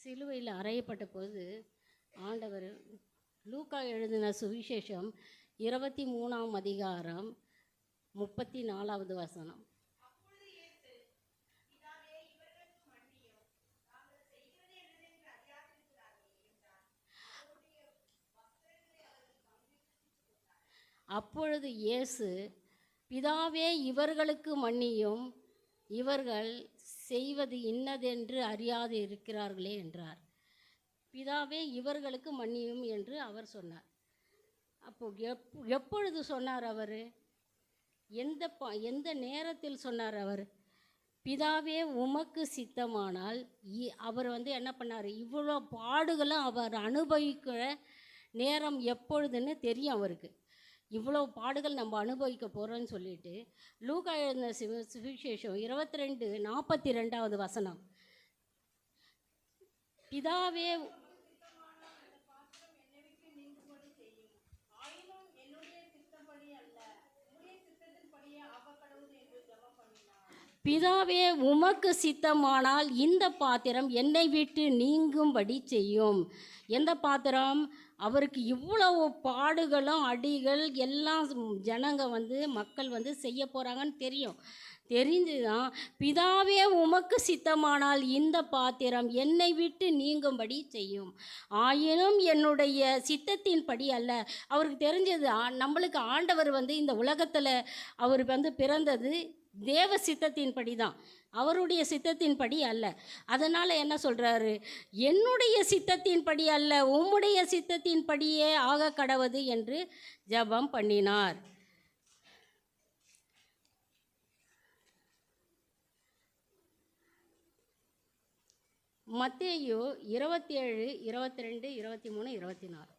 சிலுவையில் அறையப்பட்ட போது ஆண்டவர் லூக்கா எழுதின சுவிசேஷம் 23ஆம் அதிகாரம் 34வது வசனம். அப்பொழுது இயேசு, பிதாவே இவர்களுக்கு மன்னியும், இவர்கள் செய்வது இன்னதென்று அறியாது இருக்கிறார்களே என்றார். பிதாவே இவர்களுக்கு மன்னியும் என்று அவர் சொன்னார். அப்போ எப்பொழுது சொன்னார் அவர்? எந்த நேரத்தில் சொன்னார் அவர்? பிதாவே உமக்கு சித்தமானால் அவர் என்ன பண்ணார்? இவ்வளோ பாடுகளும் அவர் அனுபவிக்கிற நேரம் எப்பொழுதுன்னு தெரியும் அவருக்கு. இவ்வளோ பாடுகள் நம்ம அனுபவிக்க போகிறோன்னு சொல்லிட்டு லூக்கா எழுதின சுவிசேஷம் 22:42வது வசனம். பிதாவே பிதாவே உமக்கு சித்தமானால் இந்த பாத்திரம் என்னை விட்டு நீங்கும்படி செய்யும். எந்த பாத்திரம்? அவருக்கு இவ்வளவு பாடுகளும் அடிகள் எல்லாம் ஜனங்க மக்கள் செய்ய போகிறாங்கன்னு தெரிஞ்சுதான் பிதாவே உமக்கு சித்தமானால் இந்த பாத்திரம் என்னை விட்டு நீங்கும்படி செய்யும், ஆயினும் என்னுடைய சித்தத்தின்படி அல்ல. அவருக்கு தெரிஞ்சது நம்மளுக்கு ஆண்டவர் இந்த உலகத்தில் அவர் பிறந்தது தேவ சித்தத்தின்படி தான், அவருடைய சித்தத்தின்படி அல்ல. அதனால் என்ன சொல்கிறாரு? என்னுடைய சித்தத்தின்படி அல்ல, உம்முடைய சித்தத்தின்படியே ஆக கடவது என்று ஜெபம் பண்ணினார். மத்தேயு 27, 22, 23, 24.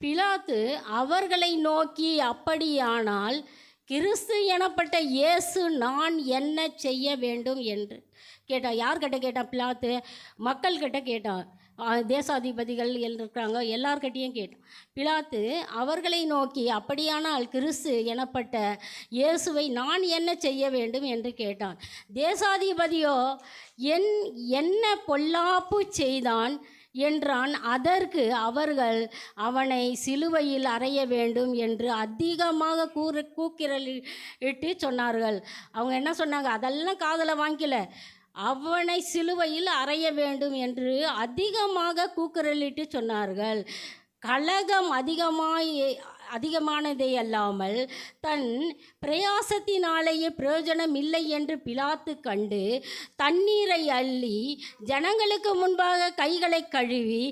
பிலாத்து அவர்களை நோக்கி, அப்படியானால் கிறிஸ்து எனப்பட்ட இயேசு நான் என்ன செய்ய வேண்டும் என்று கேட்டான். யார்கிட்ட கேட்டான்? பிலாத்து மக்கள்கிட்ட கேட்டான். தேசாதிபதிகள் இருக்கிறாங்க, எல்லார்கிட்டையும் கேட்டான். பிலாத்து அவர்களை நோக்கி, அப்படியானால் கிறிஸ்து எனப்பட்ட இயேசுவை நான் என்ன செய்ய வேண்டும் என்று கேட்டான். தேசாதிபதியோ என்ன பொல்லாப்பு செய்தான் என்றான். அதற்கு அவர்கள் அவனை சிலுவையில் அறைய வேண்டும் என்று அதிகமாக கூக்குரலிட்டு சொன்னார்கள். அவங்க என்ன சொன்னாங்க? அதெல்லாம் காதில் வாங்கிக்கல. அவனை சிலுவையில் அறைய வேண்டும் என்று அதிகமாக கூக்குரலிட்டு சொன்னார்கள். கலகம் அதிகமானதே அல்லாமல் தன் பிரயாசத்தினாலேயே பிரயோஜனம் இல்லை என்று பிலாத்து கண்டு தண்ணீரை அள்ளி ஜனங்களுக்கு முன்பாக கைகளை கழுவி,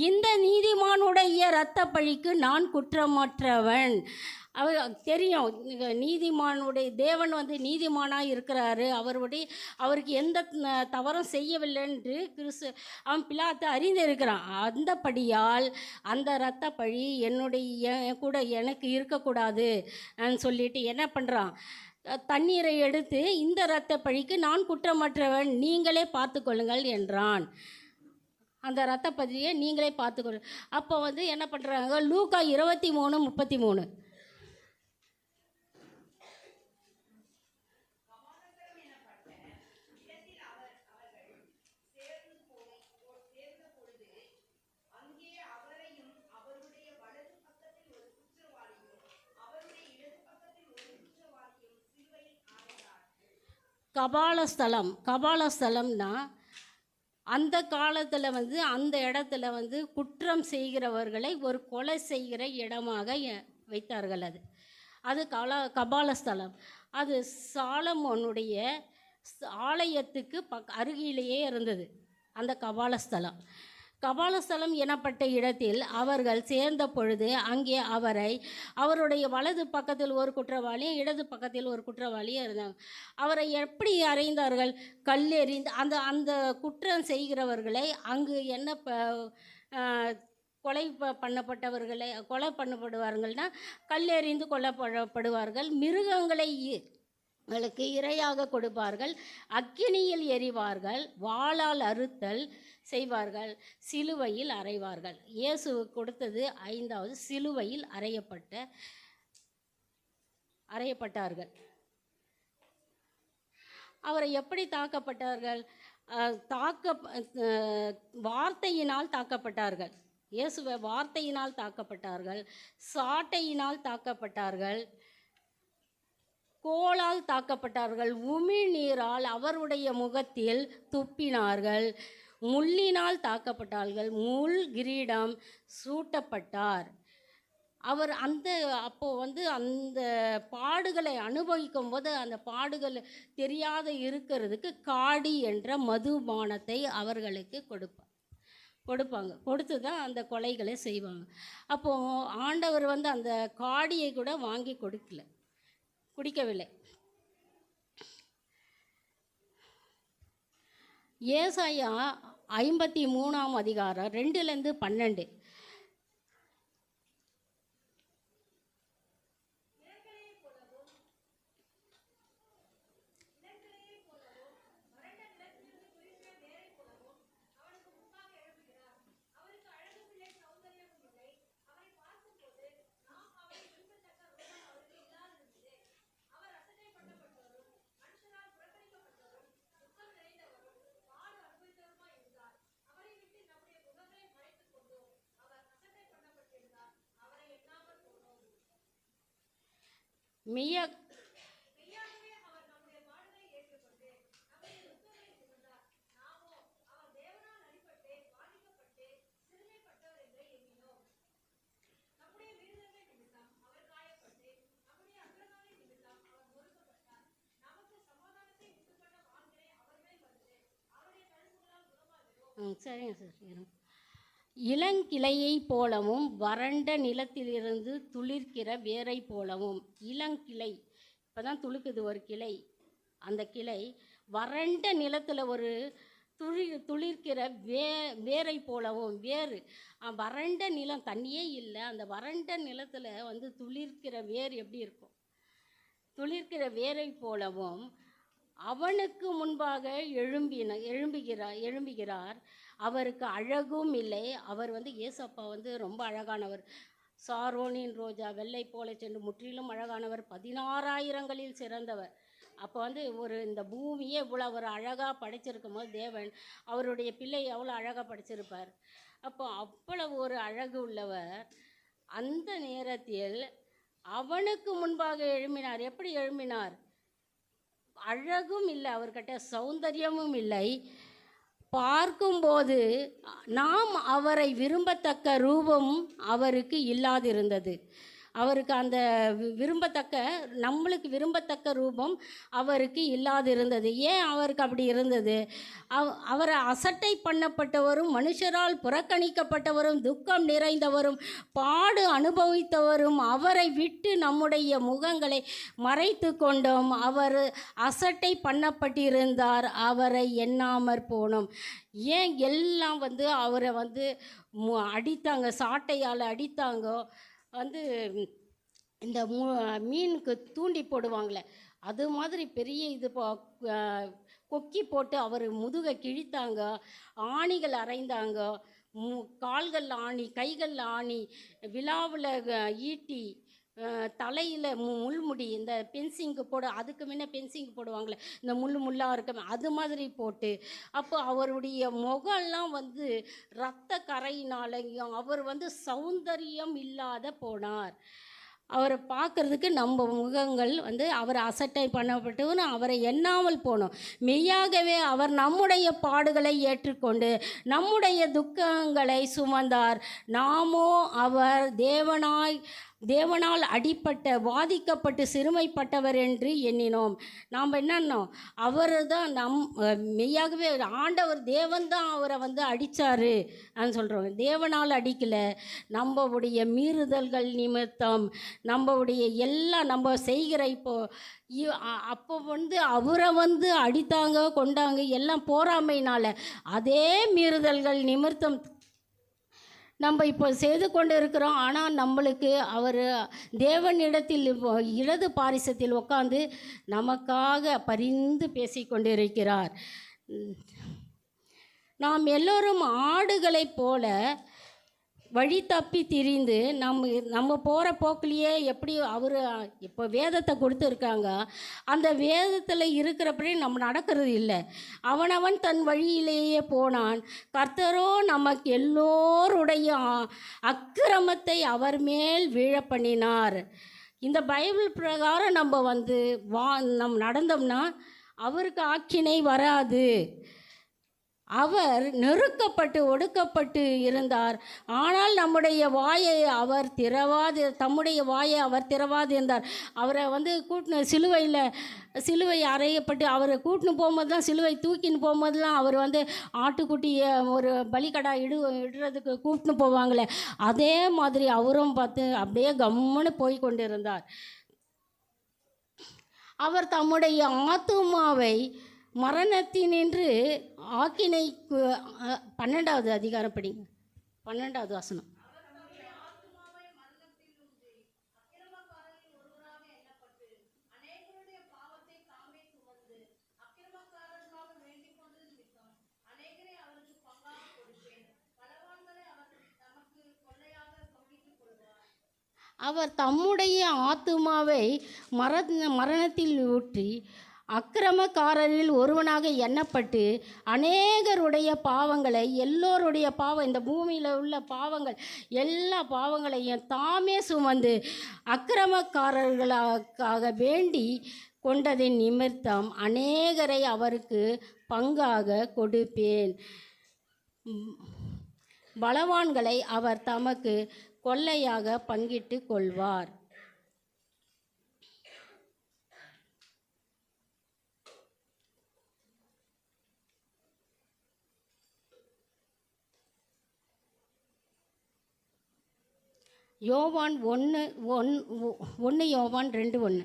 இந்த நீதிமானுடைய இரத்த பழிக்கு நான் குற்றமற்றவன். அவர் தெரியும், நீதிமானுடைய தேவன் நீதிமானாக இருக்கிறாரு, அவருக்கு எந்த தவறும் செய்யவில்லை என்று அவன் பிலாத்து அறிந்திருக்கிறான். அந்தபடியால் அந்த இரத்த பழி எனக்கு இருக்கக்கூடாது சொல்லிட்டு என்ன பண்ணுறான்? தண்ணீரை எடுத்து, இந்த இரத்த பழிக்கு நான் குற்றமற்றவன், நீங்களே பார்த்து கொள்ளுங்கள் என்றான். அந்த இரத்த பழியை நீங்களே பார்த்துக்கொள்ளு. அப்போ என்ன பண்ணுறாங்க? லூக்கா 23:33. கபாலஸ்தலம்னா அந்த காலத்தில் அந்த இடத்துல குற்றம் செய்கிறவர்களை ஒரு கொலை செய்கிற இடமாக வைத்தார்கள். அது கபாலஸ்தலம். அது சாலமோனுடைய ஆலயத்துக்கு அருகிலேயே இருந்தது அந்த கபாலஸ்தலம். கபாலஸ்தலம் எனப்பட்ட இடத்தில் அவர்கள் சேர்ந்த பொழுது அங்கே அவருடைய வலது பக்கத்தில் ஒரு குற்றவாளியும் இடது பக்கத்தில் ஒரு குற்றவாளியும் இருந்தாங்க. அவரை எப்படி அறைந்தார்கள்? கல்லெறிந்து அந்த அந்த குற்றம் செய்கிறவர்களை அங்கு என்ன கொலை பண்ணப்படுவார்கள்னா கல்லெறிந்து கொல்லப்படுவார்கள். மிருகங்களை களுக்கு இரையாக கொடுப்பார்கள், அக்கினியில் எறிவார்கள், வாளால் அறுத்தல் செய்வார்கள், சிலுவையில் அறைவார்கள். இயேசு கொடுத்தது 5வது சிலுவையில் அறையப்பட்டார்கள். அவரை எப்படி தாக்கப்பட்டார்கள்? வார்த்தையினால் தாக்கப்பட்டார்கள். இயேசுவை வார்த்தையினால் தாக்கப்பட்டார்கள், சாட்டையினால் தாக்கப்பட்டார்கள், கோலால் தாக்கப்பட்டார்கள், உமிழ்நீரால் அவருடைய முகத்தில் துப்பினார்கள், முள்ளினால் தாக்கப்பட்டார்கள், முள் கிரீடம் சூட்டப்பட்டார். அவர் அந்த பாடுகளை அனுபவிக்கும் போது அந்த பாடுகள் தெரியாத இருக்கிறதுக்கு காடி என்ற மதுபானத்தை அவர்களுக்கு கொடுப்பாங்க. கொடுத்து தான் அந்த கொலைகளை செய்வாங்க. அப்போது ஆண்டவர் அந்த காடியை கூட வாங்கி குடிக்கவில்லை. ஏசாயா 53ஆம் அதிகாரம் 2-12. மெய்யா சரிங்க சார். இளங்கிளையை போலவும் வறண்ட நிலத்திலிருந்து துளிர்க்கிற வேரை போலவும். இளங்கிளை இப்போ தான் துளுக்குது ஒரு கிளை. அந்த கிளை வறண்ட நிலத்தில் ஒரு துளிர்க்கிற வேரை போலவும். வேறு வறண்ட நிலம், தண்ணியே இல்லை, அந்த வறண்ட நிலத்தில் துளிர்க்கிற வேர் எப்படி இருக்கும்? துளிர்க்கிற வேரை போலவும் அவனுக்கு முன்பாக எழும்புகிறார். அவருக்கு அழகும் இல்லை. அவர் ஏசப்பா ரொம்ப அழகானவர். சாரோனின் ரோஜா வெள்ளை போல சென்று முற்றிலும் அழகானவர், 16,000களில் சிறந்தவர். அப்போ இந்த பூமியே இவ்வளோ ஒரு அழகாக படைச்சிருக்கும் போது தேவன் அவருடைய பிள்ளை எவ்வளோ அழகாக படைச்சிருப்பார். அப்போ அவ்வளவு ஒரு அழகு உள்ளவர் அந்த நேரத்தில் அவனுக்கு முன்பாக எழும்பினார். எப்படி எழும்பினார்? அழகும் இல்லை அவர்கிட்ட, சௌந்தரியமும் இல்லை. பார்க்கும்போது நாம் அவரை விரும்பத்தக்க ரூபம் அவருக்கு இல்லாதிருந்தது. அவருக்கு அந்த நம்மளுக்கு விரும்பத்தக்க ரூபம் அவருக்கு இல்லாதிருந்தது. ஏன் அவருக்கு அப்படி இருந்தது? அவரை அசட்டை பண்ணப்பட்டவரும், மனுஷரால் புறக்கணிக்கப்பட்டவரும், துக்கம் நிறைந்தவரும், பாடு அனுபவித்தவரும், அவரை விட்டு நம்முடைய முகங்களை மறைத்து கொண்டோம். அவர் அசட்டை பண்ணப்பட்டிருந்தார், அவரை எண்ணாமற் போனோம். ஏன் எல்லாம் அவரை அடித்தாங்க, சாட்டையால் அடித்தாங்க. இந்த மீனுக்கு தூண்டி போடுவாங்களே அது மாதிரி பெரிய இது கொக்கி போட்டு அவர் முதுகை கிழித்தாங்க, ஆணிகள் அரைந்தாங்க, கால்கள் ஆணி, கைகள் ஆணி, விழாவில் ஈட்டி, தலையில் முள்முடி, இந்த பென்சிங்கு அதுக்கு முன்ன பென்சிங் போடுவாங்களே இந்த முள்ளாக இருக்கும், அது மாதிரி போட்டு, அப்போ அவருடைய முகம்லாம் இரத்த கரையினாலையும் அவர் சௌந்தரியம் இல்லாத போனார். அவரை பார்க்குறதுக்கு நம்ம முகங்கள் அவர் அசட்டை பண்ணப்பட்டு அவரை எண்ணாமல் போனோம். மெய்யாகவே அவர் நம்முடைய பாடுகளை ஏற்றுக்கொண்டு நம்முடைய துக்கங்களை சுமந்தார். நாமோ அவர் தேவனாய் தேவனால் அடிப்பட்ட வாதிக்கப்பட்டு சிறுமைப்பட்டவர் என்று எண்ணினோம். நாம் என்னன்னோம், அவர் தான் மெய்யாகவே ஆண்டவர் தேவன் தான் அவரை வந்து அடித்தார் சொல்கிறோம். தேவனால் அடிக்கலை, நம்மளுடைய மீறுதல்கள் நிமித்தம், நம்மளுடைய எல்லாம் நம்ம செய்கிற அப்போ வந்து அவரை வந்து அடித்தாங்க கொண்டாங்க எல்லாம் போராமையினால், அதே மீறுதல்கள் நிமித்தம் நம்ம இப்போ செய்து கொண்டு இருக்கிறோம். ஆனால் நம்மளுக்கு அவர் தேவனிடத்தில் இடது பாரிசத்தில் உட்காந்து நமக்காக பரிந்து பேசி கொண்டிருக்கிறார். நாம் எல்லோரும் ஆடுகளைப் போல வழி தப்பி திரிந்து நம்ம போகிற போக்கிலேயே எப்படி அவர் இப்போ வேதத்தை கொடுத்துருக்காங்க, அந்த வேதத்தில் இருக்கிறப்படி நம்ம நடக்கிறது இல்லை. அவனவன் தன் வழியிலேயே போனான். கர்த்தரோ நமக்கு எல்லோருடைய அக்கிரமத்தை அவர் மேல் வீழ பண்ணினார். இந்த பைபிள் பிரகாரம் நம்ம வந்து நம்ம நடந்தோம்னா அவருக்கு ஆக்கினை வராது. அவர் நெருக்கப்பட்டு ஒடுக்கப்பட்டு இருந்தார், ஆனால் தம்முடைய வாயை அவர் திறவாது இருந்தார். அவரை வந்து சிலுவை அறையப்பட்டு அவரை கூட்டின்னு போகும்போது தான், சிலுவை தூக்கின்னு போகும்போதுலாம் அவர் வந்து ஆட்டுக்குட்டியை ஒரு பலிக்கடா இடுறதுக்கு கூட்டின்னு போவாங்களே, அதே மாதிரி அவரும் பார்த்து அப்படியே கம்முன்னு போய் கொண்டு இருந்தார். அவர் தம்முடைய ஆத்துமாவை மரணத்தினின்று ஆக்கினைக்கு 12வது அதிகாரம் படிங்க, 12வது வசனம். அவர் தம்முடைய ஆத்துமாவை மரணத்தில் ஊற்றி அக்கிரமக்காரரில் ஒருவனாக எண்ணப்பட்டு அநேகருடைய பாவங்களை, எல்லோருடைய பாவம், இந்த பூமியில் உள்ள பாவங்கள் எல்லா பாவங்களையும் தாமே சுமந்து அக்கிரமக்காரர்களுக்காக வேண்டி கொண்டதின் நிமித்தம் அநேகரை அவருக்கு பங்காக கொடுப்பேன். பலவான்களை அவர் தமக்கு கொள்ளையாக பங்கிட்டு கொள்வார். யோவான் 1 யோவான் 2:1.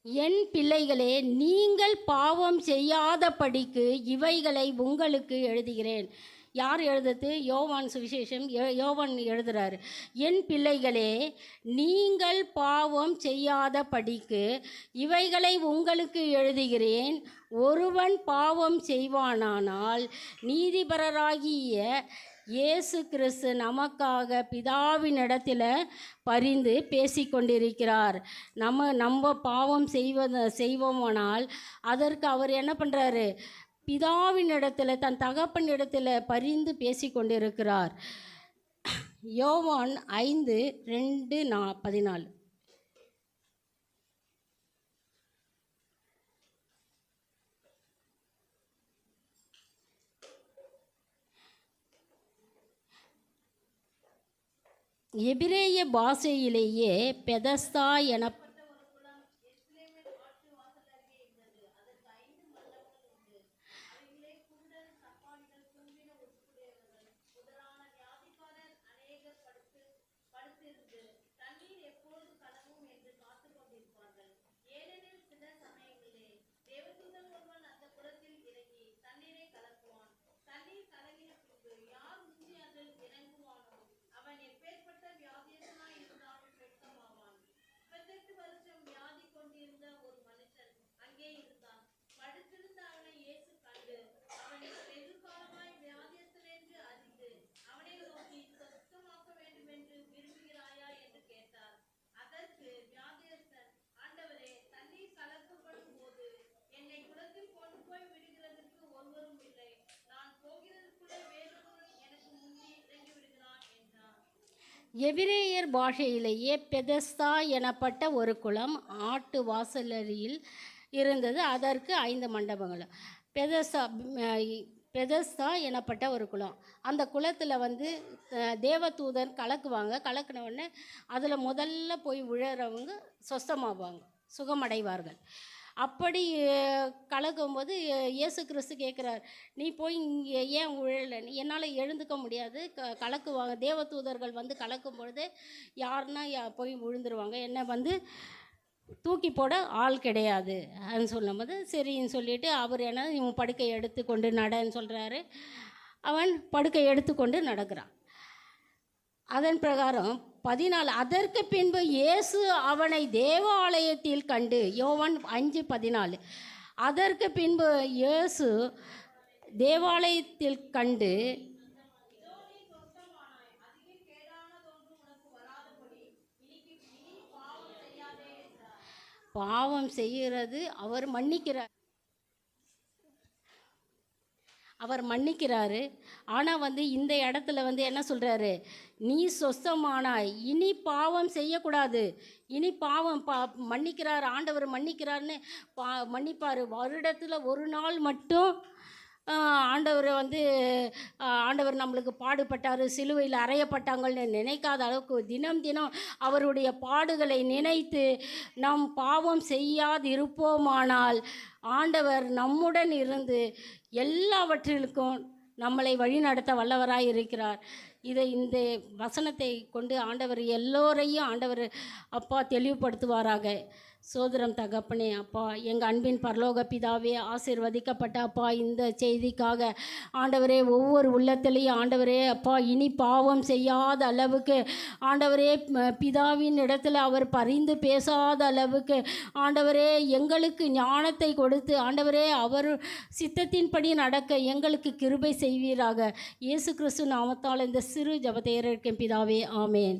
என் பிள்ளைகளே, நீங்கள் பாவம் செய்யாதபடிக்கு இவைகளை உங்களுக்கு எழுதுகிறேன். யார் எழுதுறது? யோவான் சுவிசேஷம் யோவான் எழுதுகிறாரு. என் பிள்ளைகளே, நீங்கள் பாவம் செய்யாதபடிக்கு இவைகளை உங்களுக்கு எழுதுகிறேன். ஒருவன் பாவம் செய்வானானால் நீதிபரராகிய இயேசு கிறிஸ்து நமக்காக பிதாவினிடத்தில் பரிந்து பேசிக்கொண்டிருக்கிறார். நம்ம பாவம் செய்வோமானால் அதற்கு அவர் என்ன பண்ணுறாரு? பிதாவினிடத்தில், தன் தகப்பன் இடத்துல பரிந்து பேசி கொண்டிருக்கிறார். யோவான் 5:2-14. எபிரேய பாஷையிலேயே பெதஸ்தா என எபிரேயர் பாஷையிலேயே பெதஸ்தா எனப்பட்ட ஒரு குளம் ஆட்டு வாசலரியில் இருந்தது. அதற்கு 5 மண்டபங்கள். பெதஸ்தா பெதஸ்தா எனப்பட்ட ஒரு குளம். அந்த குளத்தில் வந்து தேவதூதன் கலக்குவாங்க. கலக்கின உடனே அதில் முதல்ல போய் விழுறவங்க சொஸ்தமாவாங்க, சுகமடைவார்கள். அப்படி கலக்கும்போது இயேசு கிறிஸ்து கேட்குறார், நீ போய் இங்கே ஏன் விழலை? என்னால் எழுந்துக்க முடியாது. கலக்குவாங்க, தேவதூதர்கள் வந்து கலக்கும் பொழுது யாருன்னா போய் விழுந்துருவாங்க, என்னை வந்து தூக்கி போட ஆள் கிடையாது அப்படின்னு சொல்லும்போது சரின்னு சொல்லிவிட்டு அவர் என்ன இவன் படுக்கை எடுத்து கொண்டு நடன்னு சொல்கிறாரு. அவன் படுக்கை எடுத்துக்கொண்டு நடக்கிறான். அதன் பிரகாரம் 14, அதற்கு பின்பு இயேசு அவனை தேவாலயத்தில் கண்டு, யோவான் 5:14. அதற்கு பின்பு இயேசு தேவாலயத்தில் கண்டு, பாவம் செய்கிறது அவர் மன்னிக்கிறாரு. ஆனால் வந்து இந்த இடத்துல வந்து என்ன சொல்கிறாரு, நீ சொஸ்தமானாய், இனி பாவம் செய்யக்கூடாது, இனி பாவம் மன்னிக்கிறார் ஆண்டவர், மன்னிக்கிறார்னு மன்னிப்பார். வருடத்தில் ஒரு நாள் மட்டும் ஆண்டவர் வந்து ஆண்டவர் நம்மளுக்கு பாடுபட்டார், சிலுவையில் அறையப்பட்டாங்கன்னு நினைக்காத அளவுக்கு தினம் தினம் அவருடைய பாடுகளை நினைத்து நாம் பாவம் செய்யாது இருப்போமானால் ஆண்டவர் நம்முடன் இருந்து எல்லாவற்றிற்கும் நம்மளை வழிநடத்த வல்லவராய் இருக்கிறார். இந்த வசனத்தை கொண்டு ஆண்டவர் எல்லோரையும் ஆண்டவர் அப்பா தெளிவுபடுத்துவாராக. சோதரம் தகப்பனே, அப்பா எங்கள் அன்பின் பரலோக பிதாவே, ஆசீர்வதிக்கப்பட்ட அப்பா இந்த செய்திக்காக ஆண்டவரே ஒவ்வொரு உள்ளத்திலையும் ஆண்டவரே அப்பா இனி பாவம் செய்யாத அளவுக்கு ஆண்டவரே பிதாவின் இடத்துல அவர் பரிந்து பேசாத அளவுக்கு ஆண்டவரே எங்களுக்கு ஞானத்தை கொடுத்து ஆண்டவரே அவர் சித்தத்தின்படி நடக்க எங்களுக்கு கிருபை செய்வீராக. இயேசு கிறிஸ்து நாமத்தால் இந்த சிறு ஜெபத்தை ஏறெடுக்கும் பிதாவே, ஆமேன்.